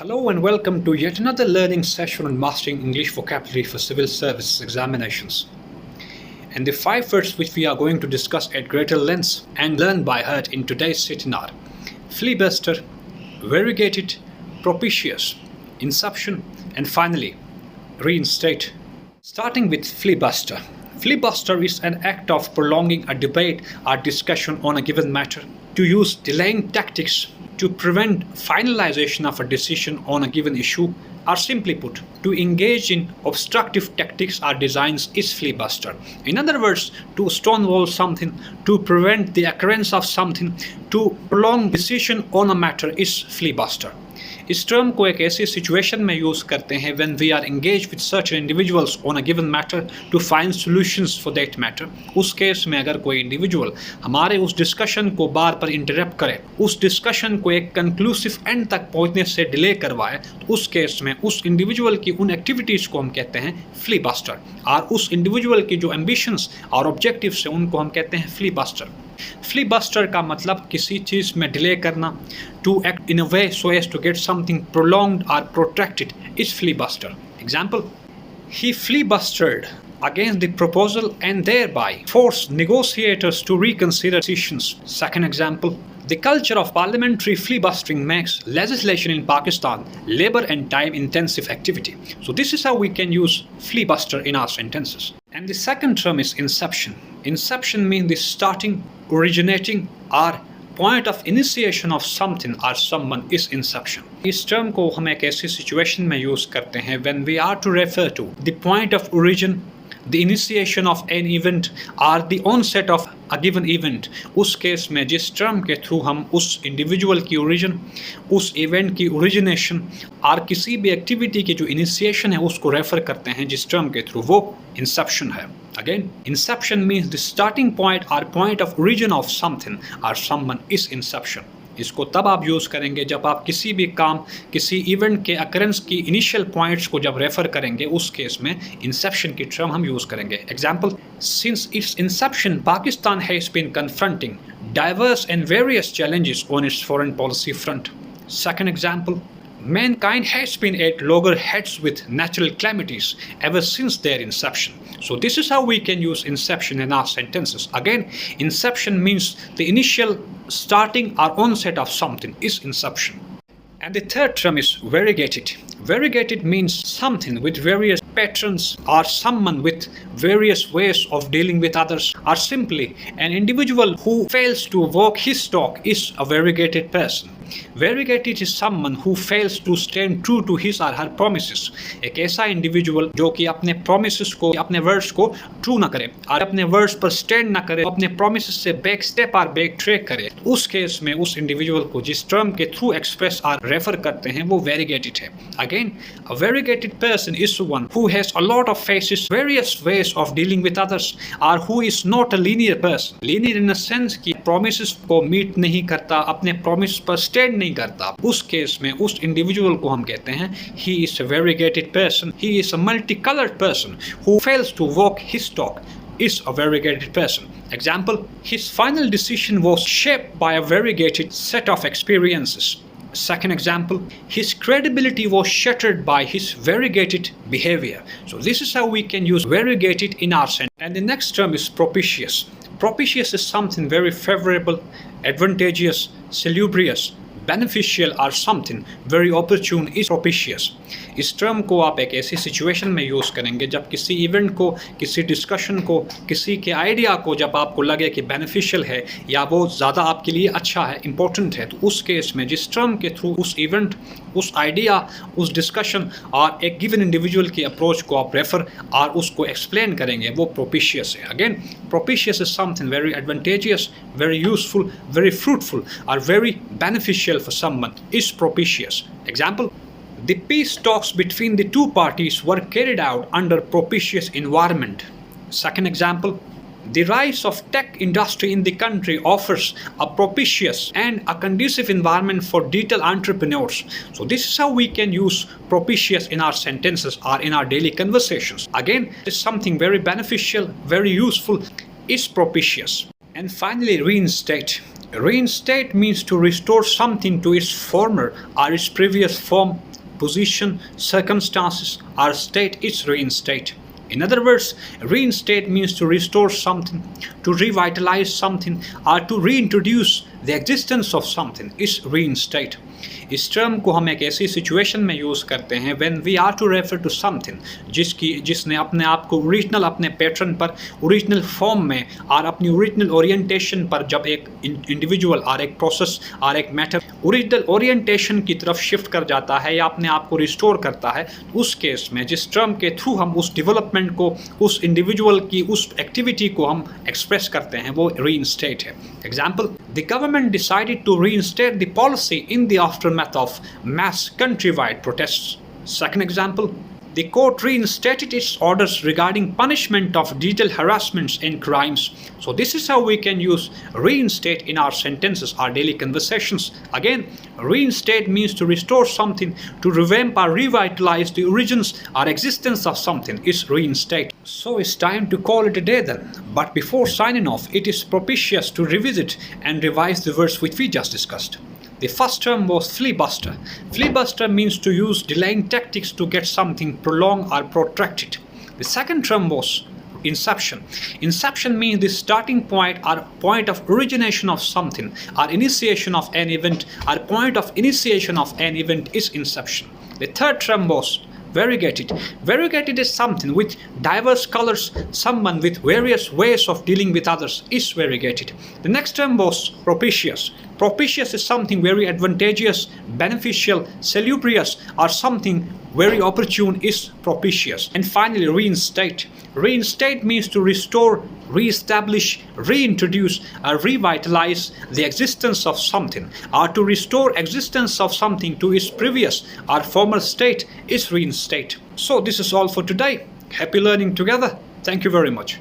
Hello and welcome to yet another learning session on mastering English vocabulary for civil service examinations. And the 5 words which we are going to discuss at greater length and learn by heart in today's sitting are filibuster, variegated, propitious, inception, and finally reinstate. Starting with filibuster. Filibuster is an act of prolonging a debate or discussion on a given matter, to use delaying tactics to prevent finalization of a decision on a given issue, or simply put, to engage in obstructive tactics or designs is filibuster. In other words, to stonewall something, to prevent the occurrence of something, to prolong decision on a matter is filibuster. इस term को एक ऐसी situation में use करते हैं when we are engaged with certain individuals on a given matter to find solutions for that matter. उस case में अगर कोई इंडिविजुअल हमारे उस डिस्कशन को बार बार इंटरप्ट करे, उस डिस्कशन को एक कंक्लूसिव एंड तक पहुंचने से डिले करवाए, तो उस केस में उस इंडिविजुअल की उन एक्टिविटीज़ को हम कहते हैं filibuster, और उस इंडिविजुअल की जो एम्बिशंस और ऑब्जेक्टिव्स हैं उनको हम कहते हैं filibuster. Filibuster का मतलब किसी चीज़ में डिले करना, to act in a way so as to get something prolonged or protracted is filibuster. Example, he filibustered against the proposal and thereby forced negotiators to reconsider decisions. Second example, the culture of parliamentary filibustering makes legislation in Pakistan labor and time intensive activity. So this is how we can use filibuster in our sentences. And the second term is inception. Inception means the starting, originating, or point of initiation of something or someone is inception. इस term को हम एक ऐसी situation में use करते हैं when we are to refer to the point of origin, the initiation of an event or the onset of a given event. उस case में जिस टर्म के थ्रू हम उस इंडिविजुअल की ओरिजिन, उस इवेंट की ओरिजिनेशन और किसी भी एक्टिविटी की जो इनिशिएशन है उसको रेफर करते हैं जिस टर्म के थ्रू, वो इंसेप्शन है. Again, inception means the starting point or point of origin of something or someone is inception. इसको तब आप यूज़ करेंगे जब आप किसी भी काम, किसी इवेंट के अकरेंस की इनिशियल पॉइंट्स को जब रेफर करेंगे, उस केस में इंसेप्शन की टर्म हम यूज़ करेंगे. Example, since it's inception Pakistan has been confronting diverse and various challenges on its foreign policy front. Second example, mankind has been at loggerheads with natural calamities ever since their inception. So this is how we can use inception in our sentences. Again, inception means the initial starting or onset of something is inception. And the third term is variegated. Variegated means something with various patterns or someone with various ways of dealing with others, or simply an individual who fails to walk his talk is a variegated person. Variegated is someone who fails to stand true to his or her promises. एक ऐसा individual जो कि अपने promises को, अपने words को true ना करे और अपने वर्ड्स पर स्टैंड ना करे, अपने promises से बैक स्टेप और बैक ट्रैक करे, उस केस में उस इंडिविजुअल को जिस टर्म के थ्रू एक्सप्रेस और रेफर करते हैं वो variegated है. Again, a variegated person is one who has a lot of faces, various ways of dealing with others, or who is not a linear person. Linear in a sense कि promises को meet नहीं करता, अपने promises पर stand नहीं करता. उस case में उस इंडिविजुअल को हम कहते हैं he is a variegated person, he is a multicolored person who fails to walk his talk is a variegated person. Example, his final decision was shaped by a variegated set of experiences. Second example, his credibility was shattered by his variegated behavior. So this is how we can use variegated in our sentence. And the next term is propitious. Propitious is something very favorable, advantageous, salubrious, beneficial or something very opportune is propitious. इस term को आप एक ऐसी situation में use करेंगे जब किसी event को, किसी डिस्कशन को, किसी के आइडिया को जब आपको लगे कि बेनिफिशियल है या वो ज़्यादा आपके लिए अच्छा है, इम्पोर्टेंट है, तो उस केस में जिस टर्म के थ्रू उस इवेंट, उस आइडिया, उस डिस्कशन और एक गिवन इंडिविजुअल की अप्रोच को आप रेफर और उसको एक्सप्लेन करेंगे, वो प्रोपिशियस है. Again, propitious is something very advantageous, very useful, very fruitful और very beneficial for someone is propitious. Example, the peace talks between the two parties were carried out under propitious environment. Second example, the rise of tech industry in the country offers a propitious and a conducive environment for digital entrepreneurs. So this is how we can use propitious in our sentences or in our daily conversations. Again, it is something very beneficial, very useful, is propitious. And finally, reinstate. Reinstate means to restore something to its former or its previous form, position, circumstances, or state is reinstate. In other words, reinstate means to restore something, to revitalize something, or to reintroduce the existence of something is reinstate. इस term को हम एक ऐसी situation में use करते हैं when we are to refer to something जिसने अपने आप को ओरिजिनल अपने पैटर्न पर ओरिजिनल फॉर्म में और अपनी ओरिजिनल ओरिएंटेशन पर जब एक इंडिविजुअल और एक प्रोसेस और एक मैटर ओरिजिनल ओरिएंटेशन की तरफ शिफ्ट कर जाता है या अपने आप को रिस्टोर करता है, उस केस में जिस टर्म के थ्रू हम उस डेवलपमेंट को, उस इंडिविजुअल की उस एक्टिविटी को हम एक्सप्रेस करते हैं, वो रीइंस्टेट है. Example, the government decided to reinstate the policy in the aftermath of mass countrywide protests. Second example, the court reinstated its orders regarding punishment of digital harassments and crimes. So this is how we can use reinstate in our sentences, our daily conversations. Again, reinstate means to restore something, to revamp or revitalize the origins or existence of something is reinstate. So it's time to call it a day then. But before signing off, it is propitious to revisit and revise the words which we just discussed. The first term was filibuster. Filibuster means to use delaying tactics to get something prolonged or protracted. The second term was inception. Inception means the starting point or point of origination of something, or initiation of an event, or point of initiation of an event is inception. The third term was variegated. Variegated is something with diverse colors, someone with various ways of dealing with others is variegated. The next term was propitious. Propitious is something very advantageous, beneficial, salubrious, or something very opportune is propitious. And finally, reinstate. Reinstate means to restore, re-establish, reintroduce, or revitalize the existence of something, or to restore existence of something to its previous or former state is reinstate. So this is all for today. Happy learning together. Thank you very much.